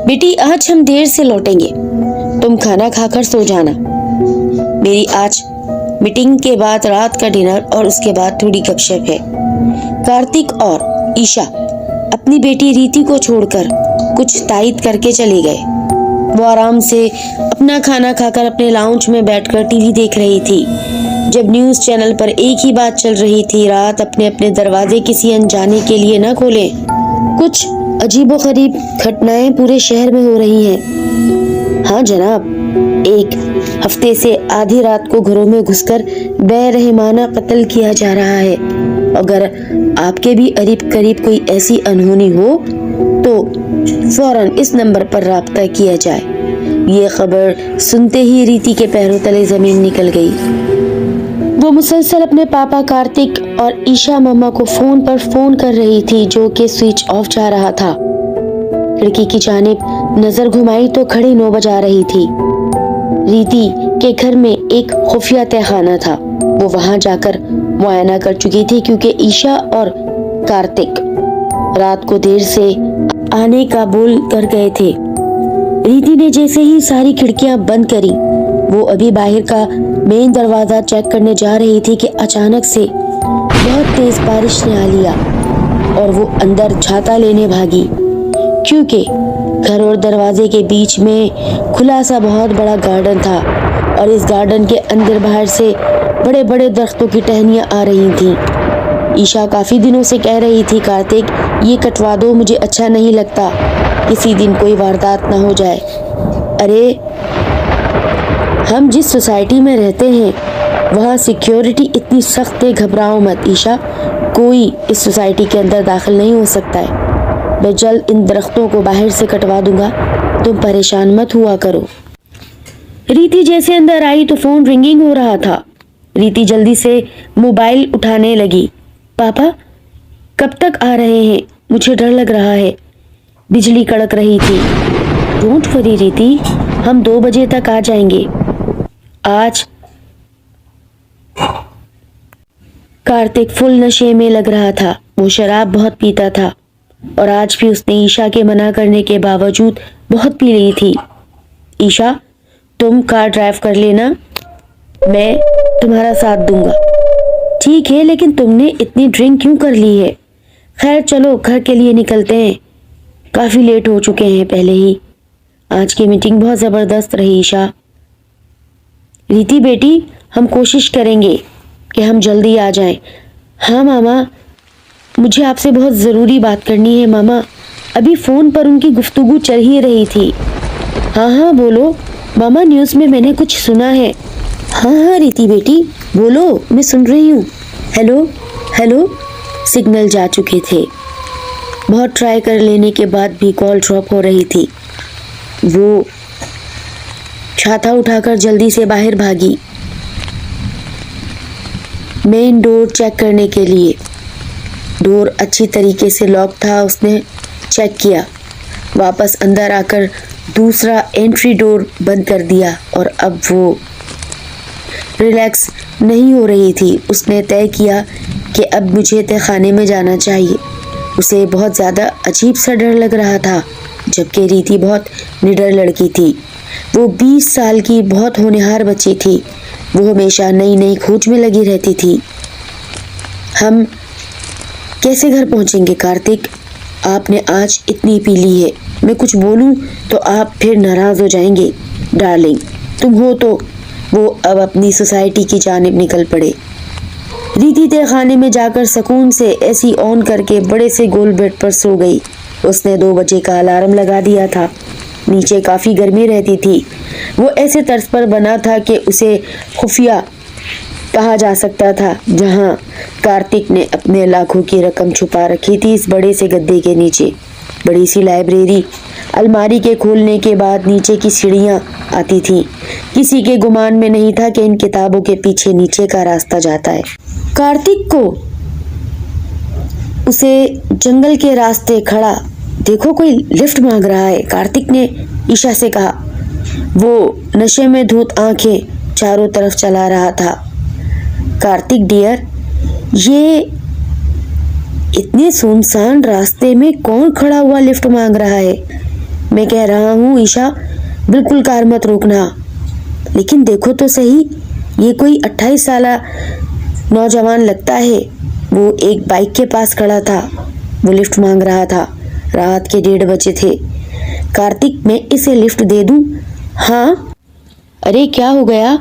बेटी आज हम देर से लौटेंगे, तुम खाना खाकर सो जाना। मेरी आज मीटिंग के बाद रात का डिनर और उसके बाद थोड़ी गपशप है। कार्तिक और ईशा अपनी बेटी रीति को छोड़कर कुछ तायद करके चले गए। वो आराम से अपना खाना खाकर अपने लाउंज में बैठकर टीवी देख रही थी जब न्यूज़ चैनल पर एक ही बात चल रही थी, रात अपने अपने दरवाजे किसी अनजाने के लिए न खोलें। कुछ अजीबोगरीब घटनाएं पूरे शहर में हो रही हैं। हाँ जनाब, एक हफ्ते से आधी रात को घरों में घुसकर बेरहमाना कत्ल किया जा रहा है। अगर आपके भी करीब करीब कोई ऐसी अनहोनी हो तो फौरन इस नंबर पर राब्ता किया जाए। ये खबर सुनते ही रीति के पैरों तले जमीन निकल गई। वो मुसलसल अपने पापा कार्तिक और ईशा मम्मा को फोन पर फोन कर रही थी जो कि स्विच ऑफ जा रहा था। खिड़की की जानिब नजर घुमाई तो घड़ी 9 बजा रही थी। रीति के घर में एक खुफिया तहखाना था। वो वहां जाकर मुआयना कर चुकी थी क्योंकि ईशा और कार्तिक रात को देर से आने का बोल कर गए थे। रीति ने जैसे ही सारी खिड़कियां बंद करी, वो अभी बाहर का मेन दरवाजा चेक करने जा रही थी कि अचानक से बहुत तेज बारिश ने आ लिया और वो अंदर छाता लेने भागी क्योंकि घर और दरवाजे के बीच में खुला सा बहुत बड़ा गार्डन था और इस गार्डन के अंदर बाहर से बड़े बड़े दरख्तों की टहनियां आ रही थीं। ईशा काफी दिनों से कह रही थी, कार्तिक ये कटवा दो, मुझे अच्छा नहीं लगता, किसी दिन कोई वारदात ना हो जाए। अरे हम जिस सोसाइटी में रहते हैं वहाँ सिक्योरिटी इतनी सख्त है, घबराओ मत ईशा, कोई इस सोसाइटी के अंदर दाखिल नहीं हो सकता है। मैं जल्द इन दरख्तों को बाहर से कटवा दूंगा, तुम परेशान मत हुआ करो। रीति जैसे अंदर आई तो फोन रिंगिंग हो रहा था। रीति जल्दी से मोबाइल उठाने लगी। पापा कब तक आ रहे हैं, मुझे डर लग रहा है। बिजली कड़क रही थी। डोंट वरी रीति, हम 2 बजे तक आ जाएंगे। आज कार्तिक फुल नशे में लग रहा था। वो शराब बहुत पीता था और आज भी उसने ईशा के मना करने के बावजूद बहुत पी ली थी। ईशा तुम कार ड्राइव कर लेना, मैं तुम्हारा साथ दूंगा। ठीक है, लेकिन तुमने इतनी ड्रिंक क्यों कर ली है? खैर चलो घर के लिए निकलते हैं, काफी लेट हो चुके हैं पहले ही। आज की मीटिंग बहुत जबरदस्त रही ईशा। रीति बेटी, हम कोशिश करेंगे कि हम जल्दी आ जाएं। हाँ मामा, मुझे आपसे बहुत ज़रूरी बात करनी है मामा। अभी फ़ोन पर उनकी गुफ्तगू चल ही रही थी। हाँ हाँ बोलो मामा, न्यूज़ में मैंने कुछ सुना है। हाँ हाँ रीति बेटी बोलो, मैं सुन रही हूँ। हेलो हेलो, सिग्नल जा चुके थे। बहुत ट्राई कर लेने के बाद भी कॉल ड्रॉप हो रही थी। वो छाता उठाकर जल्दी से बाहर भागी मेन डोर चेक करने के लिए। डोर अच्छी तरीके से लॉक था, उसने चेक किया। वापस अंदर आकर दूसरा एंट्री डोर बंद कर दिया और अब वो रिलैक्स नहीं हो रही थी। उसने तय किया कि अब मुझे तहखाने में जाना चाहिए। उसे बहुत ज़्यादा अजीब सा डर लग रहा था, जबकि रीति बहुत निडर लड़की थी। वो 20 साल की बहुत होनहार बच्ची थी। वो हमेशा नई नई खोज में लगी रहती थी। हम कैसे घर पहुंचेंगे कार्तिक? आपने आज इतनी पी ली है, मैं कुछ बोलूं तो आप फिर नाराज हो जाएंगे। डार्लिंग तुम हो तो। वो अब अपनी सोसाइटी की जानिब निकल पड़े। रीति तहखाने में जाकर सुकून से एसी ऑन करके बड़े से गोल बेड पर सो गई। उसने 2 बजे का अलार्म लगा दिया था। नीचे काफ़ी गर्मी रहती थी। वो ऐसे तर्ज पर बना था कि उसे खुफिया कहा जा सकता था, जहां कार्तिक ने अपने लाखों की रकम छुपा रखी थी इस बड़े से गद्दे के नीचे। बड़ी सी लाइब्रेरी, अलमारी के खोलने के बाद नीचे की सीढ़ियां आती थीं। किसी के गुमान में नहीं था कि इन किताबों के पीछे नीचे का रास्ता जाता है। कार्तिक को उसे जंगल के रास्ते खड़ा देखो कोई लिफ्ट मांग रहा है, कार्तिक ने ईशा से कहा। वो नशे में धुत आंखें चारों तरफ चला रहा था। कार्तिक डियर, ये इतने सुनसान रास्ते में कौन खड़ा हुआ लिफ्ट मांग रहा है? میں کہہ رہا ہوں عیشا بالکل کار مت روکنا. لیکن دیکھو تو صحیح, یہ کوئی 28 سالہ نوجوان لگتا ہے. وہ ایک بائک کے پاس کھڑا تھا. وہ لفٹ مانگ رہا تھا. رات کے 1:30 بجے تھے. کارتک میں اسے لفٹ دے دوں؟ ہاں. ارے کیا ہو گیا؟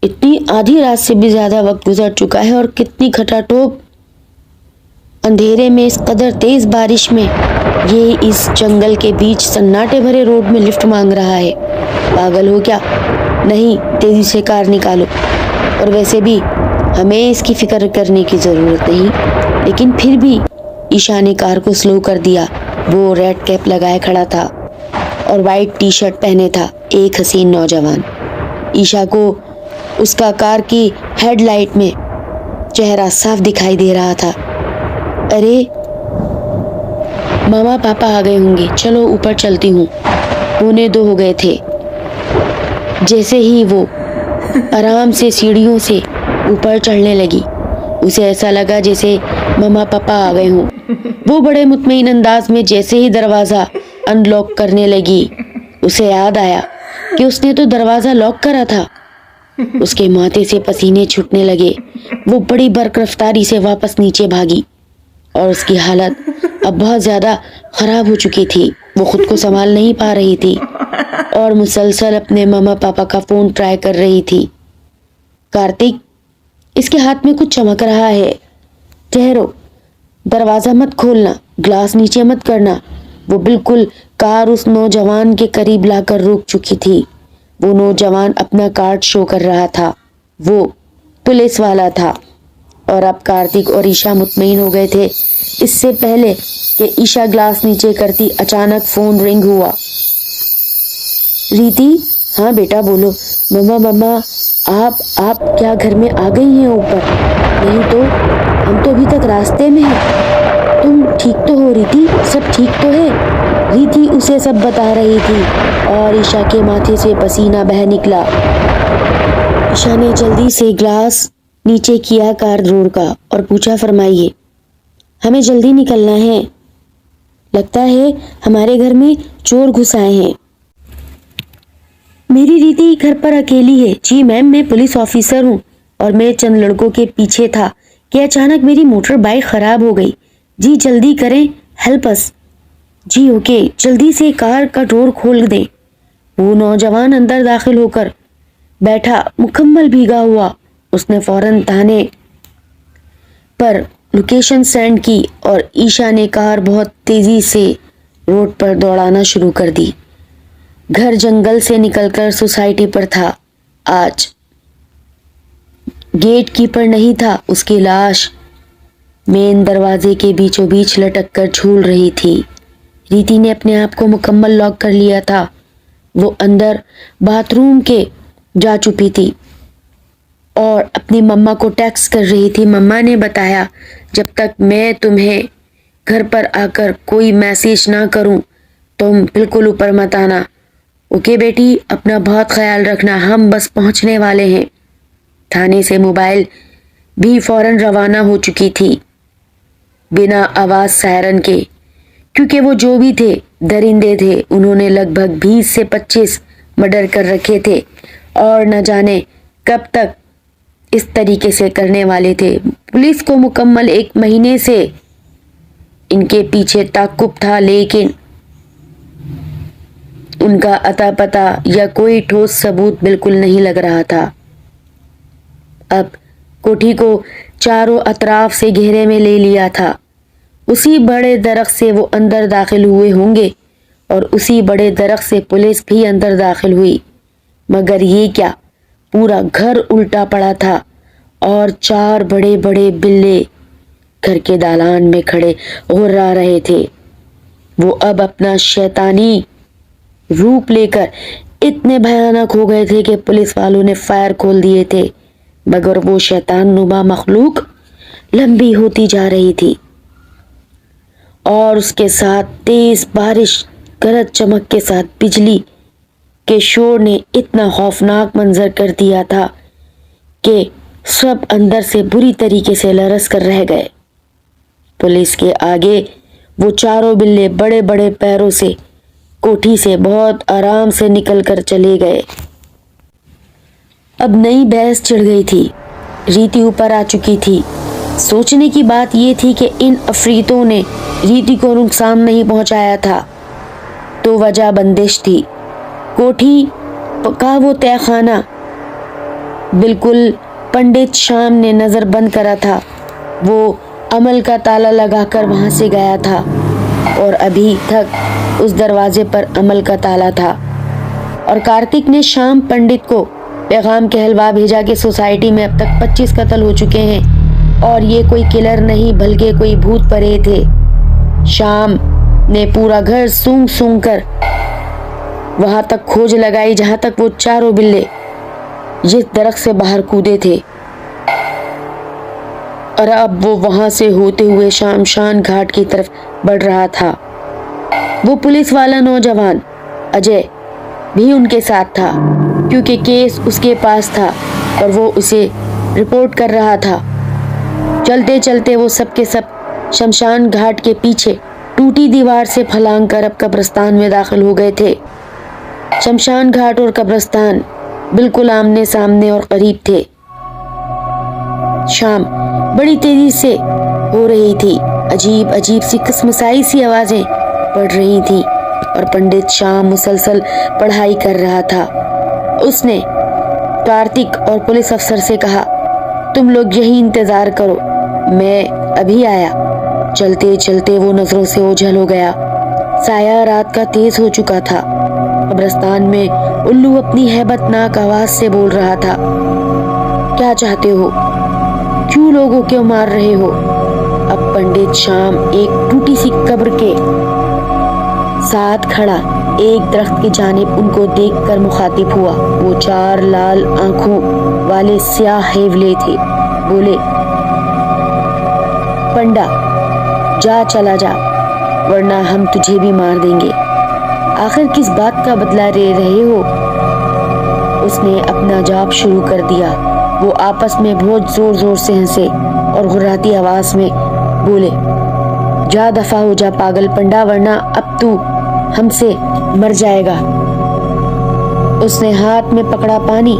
اتنی آدھی رات سے بھی زیادہ وقت گزر چکا ہے اور کتنی کھٹا ٹوپ. اندھیرے میں اس قدر تیز بارش میں یہ اس جنگل کے بیچ سناٹے بھرے روڈ میں لفٹ مانگ رہا ہے. پاگل ہو کیا؟ نہیں, تیزی سے کار نکالو. اور ویسے بھی ہمیں اس کی فکر کرنے کی ضرورت نہیں. لیکن پھر بھی عیشا نے کار کو سلو کر دیا. وہ ریڈ کیپ لگائے کھڑا تھا اور وائٹ ٹی شرٹ پہنے تھا. ایک حسین نوجوان. عیشا کو اس کا کار کی ہیڈ لائٹ میں چہرہ صاف دکھائی دے رہا تھا. ارے ماما پاپا آ گئے ہوں گے, چلو اوپر چلتی ہوں. 1:45 ہو گئے تھے. جیسے ہی وہ آرام سے سیڑھیوں سے اوپر چڑھنے لگی, اسے ایسا لگا جیسے ماما پاپا آ گئے ہوں. وہ بڑے مطمئن انداز میں جیسے ہی دروازہ ان لاک کرنے لگی, اسے یاد آیا کہ اس نے تو دروازہ لاک کرا تھا. اس کے ماتھے سے پسینے چھوٹنے لگے. وہ بڑی برق رفتاری سے واپس نیچے بھاگی اور اس کی حالت اب بہت زیادہ خراب ہو چکی تھی. وہ خود کو سنبھال نہیں پا رہی تھی اور مسلسل اپنے ماما پاپا کا فون ٹرائی کر رہی تھی. کارتک, اس کے ہاتھ میں کچھ چمک رہا ہے. ٹھہرو, دروازہ مت کھولنا, گلاس نیچے مت کرنا. وہ بالکل کار اس نوجوان کے قریب لا کر روک چکی تھی. وہ نوجوان اپنا کارڈ شو کر رہا تھا. وہ پولیس والا تھا. اور اب کارتک اور عیشا مطمئن ہو گئے تھے. اس سے پہلے کہ عیشا گلاس نیچے کرتی, اچانک فون رنگ ہوا. ریتی, ہاں بیٹا بولو. مما آپ کیا گھر میں آ گئی ہیں اوپر؟ نہیں تو ہم تو ابھی تک راستے میں ہیں. تم ٹھیک تو ہو ریتی؟ سب ٹھیک تو ہے؟ ریتی اسے سب بتا رہی تھی اور عیشا کے ماتھے سے پسینہ بہہ نکلا. عیشا نے جلدی سے گلاس نیچے کیا کار ڈور کا اور پوچھا, فرمائیے. ہمیں جلدی نکلنا ہے. لگتا ہے ہمارے گھر میں چور گھس آئے ہیں. میری ریتی گھر پر اکیلی ہے. جی میم, میں پولیس آفیسر ہوں اور میں چند لڑکوں کے پیچھے تھا کہ اچانک میری موٹر بائک خراب ہو گئی. جی جلدی کریں, ہیلپ اس. جی اوکے, جلدی سے کار کا ڈور کھول دیں. وہ نوجوان اندر داخل ہو کر بیٹھا, مکمل بھیگا ہوا. اس نے فوراً تھانے پر لوکیشن سینڈ کی اور عیشا نے کار بہت تیزی سے روڈ پر دوڑانا شروع کر دی. گھر جنگل سے نکل کر سوسائٹی پر تھا. آج گیٹ کیپر نہیں تھا. اس کی لاش مین دروازے کے بیچوں بیچ لٹک کر جھول رہی تھی. ریتی نے اپنے آپ کو مکمل لاک کر لیا تھا. وہ اندر باتھ روم کے جا چپی تھی اور اپنی مما کو ٹیکسٹ کر رہی تھی. مما نے بتایا جب تک میں تمہیں گھر پر آ کر کوئی میسج نہ کروں تم بالکل اوپر مت آنا. اوکے بیٹی, اپنا بہت خیال رکھنا, ہم بس پہنچنے والے ہیں. تھانے سے موبائل بھی فوراً روانہ ہو چکی تھی بنا آواز سائرن کے, کیونکہ وہ جو بھی تھے درندے تھے. انہوں نے لگ بھگ 20 سے 25 مرڈر کر رکھے تھے اور نہ جانے کب تک اس طریقے سے کرنے والے تھے. پولیس کو مکمل 1 مہینے سے ان کے پیچھے تعاقب تھا, لیکن ان کا اتا پتا یا کوئی ٹھوس ثبوت بالکل نہیں لگ رہا تھا. اب کوٹھی کو چاروں اطراف سے گھیرے میں لے لیا تھا. اسی بڑے درخت سے وہ اندر داخل ہوئے ہوں گے اور اسی بڑے درخت سے پولیس بھی اندر داخل ہوئی. مگر یہ کیا, پورا گھر الٹا پڑا تھا اور 4 بڑے بڑے بلے گھر کے دالان میں کھڑے غرا رہے تھے. وہ اب اپنا شیطانی روپ لے کر اتنے بھیانک ہو گئے تھے کہ پولیس والوں نے فائر کھول دیے تھے, مگر وہ شیطان نما مخلوق لمبی ہوتی جا رہی تھی اور اس کے ساتھ تیز بارش, گرج چمک کے ساتھ بجلی کے شور نے اتنا خوفناک منظر کر دیا تھا کہ سب اندر سے بری طریقے سے لرز کر رہ گئے. پولیس کے آگے وہ چاروں بلے بڑے بڑے پیروں سے कोठी से बहुत आराम से निकल कर चले गए। अब नई बहस छिड़ गई थी। रीति ऊपर आ चुकी थी। सोचने की बात ये थी कि इन अफरीतों ने रीति को नुकसान नहीं पहुंचाया था, तो वजह बंदिश थी। कोठी का वो तहखाना बिल्कुल पंडित शाम ने नजर बंद करा था। वो अमल का ताला लगाकर वहां से गया था और अभी तक उस दरवाजे पर अमल का ताला था। और कार्तिक ने शाम पंडित को पैगाम कहलवा भेजा कि सोसाइटी में अब तक 25 कत्ल हो चुके हैं और ये कोई किलर नहीं बल्कि कोई भूत परे थे। शाम ने पूरा घर सूंघ सूंघ कर वहां तक खोज लगाई जहां तक वो चारों बिल्ले जिस दरख्त से बाहर कूदे थे। और अब वो वहां से होते हुए शमशान घाट की तरफ बढ़ रहा था। वो पुलिस वाला नौजवान अजय भी उनके साथ था, क्योंकि केस उसके पास था और वो उसे रिपोर्ट कर रहा था। चलते चलते वो सब के सब शमशान घाट के पीछे टूटी दीवार से फलांग कर अब कब्रिस्तान में दाखिल हो गए थे। शमशान घाट और कब्रिस्तान बिल्कुल आमने सामने और करीब थे। शाम बड़ी तेजी से हो रही थी। अजीब अजीब सी कसमसाई सी आवाजें पड़ रही थी और पंडित शाम मुसलसल पढ़ाई कर रहा था। उसने कार्तिक और पुलिस अफसर से कहा, तुम लोग यही इंतजार करो, मैं अभी आया। चलते चलते वो नजरों से ओझल हो गया। साया रात का तेज हो चुका था। कब्रिस्तान में उल्लू अपनी हैबतनाक आवाज से बोल रहा था, क्या चाहते हो? क्यों लोगों को मार रहे हो? अब पंडित शाम एक टूटी सी कब्र के साथ खड़ा एक दरख्त की जानिब उनको देखकर मुखातिब हुआ। वो 4 लाल आंखों वाले स्याह हेवले थे। बोले, पंडा जा, चला जा, वरना हम तुझे भी मार देंगे। आखिर किस बात का बदला ले रहे हो? उसने अपना जाप शुरू कर दिया। वो आपस में बहुत जोर जोर से हंसे और घुर्राती आवाज में बोले, जा दफा हो जा पागल पंडा, वरना अब तू हमसे मर जाएगा। उसने हाथ में पकड़ा पानी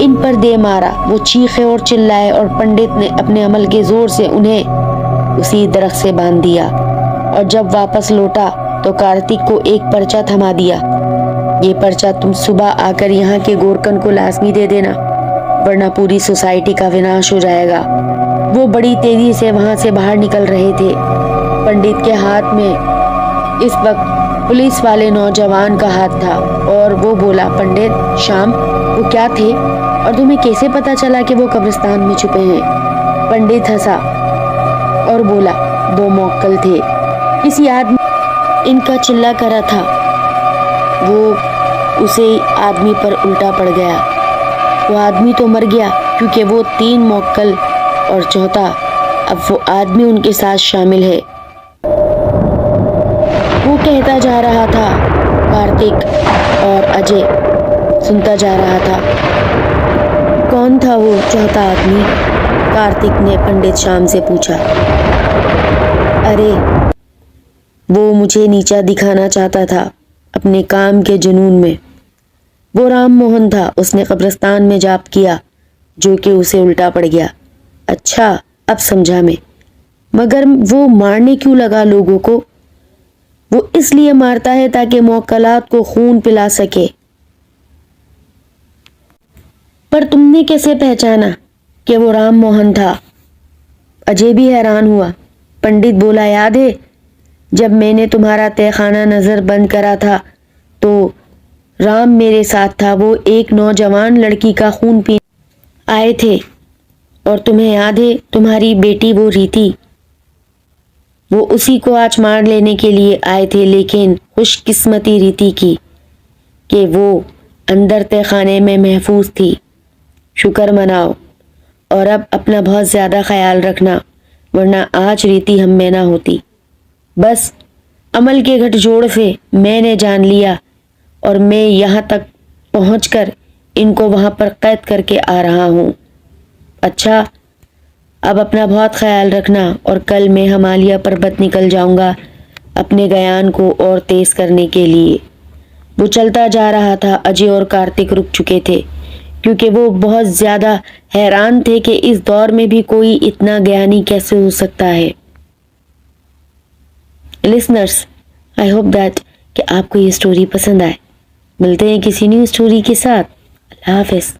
इन पर दे मारा। वो चीखे और चिल्लाए और पंडित ने अपने अमल के जोर से उन्हें उसी दरख्त से बांध दिया। और जब वापस लौटा तो कार्तिक को एक पर्चा थमा दिया। ये पर्चा तुम सुबह आकर यहाँ के गोरकन को लाजमी दे देना, वरना पूरी सोसाइटी का विनाश हो जाएगा। वो बड़ी तेजी से वहां से बाहर निकल रहे थे। पंडित के हाथ में इस वक्त पुलिस वाले नौजवान का हाथ था और वो बोला, पंडित शाम, वो क्या थे और तुम्हें कैसे पता चला कि वो कब्रिस्तान में छुपे हैं? पंडित हंसा और बोला, वो मौक्कल थे। किसी आदमी इनका चिल्ला करा था, वो उसे आदमी पर उल्टा पड़ गया। वो आदमी तो मर गया क्योंकि वो 3 मौक्कल और चौथा अब वो आदमी उनके साथ शामिल है। वो कहता जा रहा था। कार्तिक और अजय सुनता जा रहा था। कौन था वो चौथा आदमी? कार्तिक ने पंडित शाम से पूछा। अरे वो मुझे नीचा दिखाना चाहता था अपने काम के जुनून में। वो राम मोहन था। उसने कब्रिस्तान में जाप किया जो कि उसे उल्टा पड़ गया। अच्छा, अब समझा मैं। मगर वो मारने क्यों लगा लोगों को? वो इसलिए मारता है ताकि मौक्कलात को खून पिला सके। पर तुमने कैसे पहचाना कि वो राम मोहन था? अजय भी हैरान हुआ। पंडित बोला, याद है जब मैंने तुम्हारा तहखाना नजर बंद करा था तो राम मेरे साथ था। वो एक नौजवान लड़की का खून पीने आए थे। और तुम्हें याद है तुम्हारी बेटी वो रीति, वो उसी को आज मार लेने के लिए आए थे। लेकिन खुशकिस्मती रीति की कि वो अंदर तहखाने में महफूज थी। शुक्र मनाओ और अब अपना बहुत ज़्यादा ख्याल रखना, वरना आज रीति हम में ना होती। बस अमल के गठजोड़ से मैंने जान लिया और मैं यहाँ तक पहुँचकर इनको वहाँ पर कैद करके आ रहा हूँ। अच्छा, अब अपना बहुत ख्याल रखना और कल मैं हिमालय पर्वत निकल जाऊँगा अपने गयान को और तेज करने के लिए। وہ چلتا جا رہا تھا. اجے اور کارتک رک چکے تھے کیونکہ وہ بہت زیادہ حیران تھے کہ اس دور میں بھی کوئی اتنا گیانی کیسے ہو سکتا ہے. لسنرز، آئی ہوپ دیٹ کہ آپ کو یہ سٹوری پسند آئے. ملتے ہیں کسی نیو سٹوری کے ساتھ. اللہ حافظ.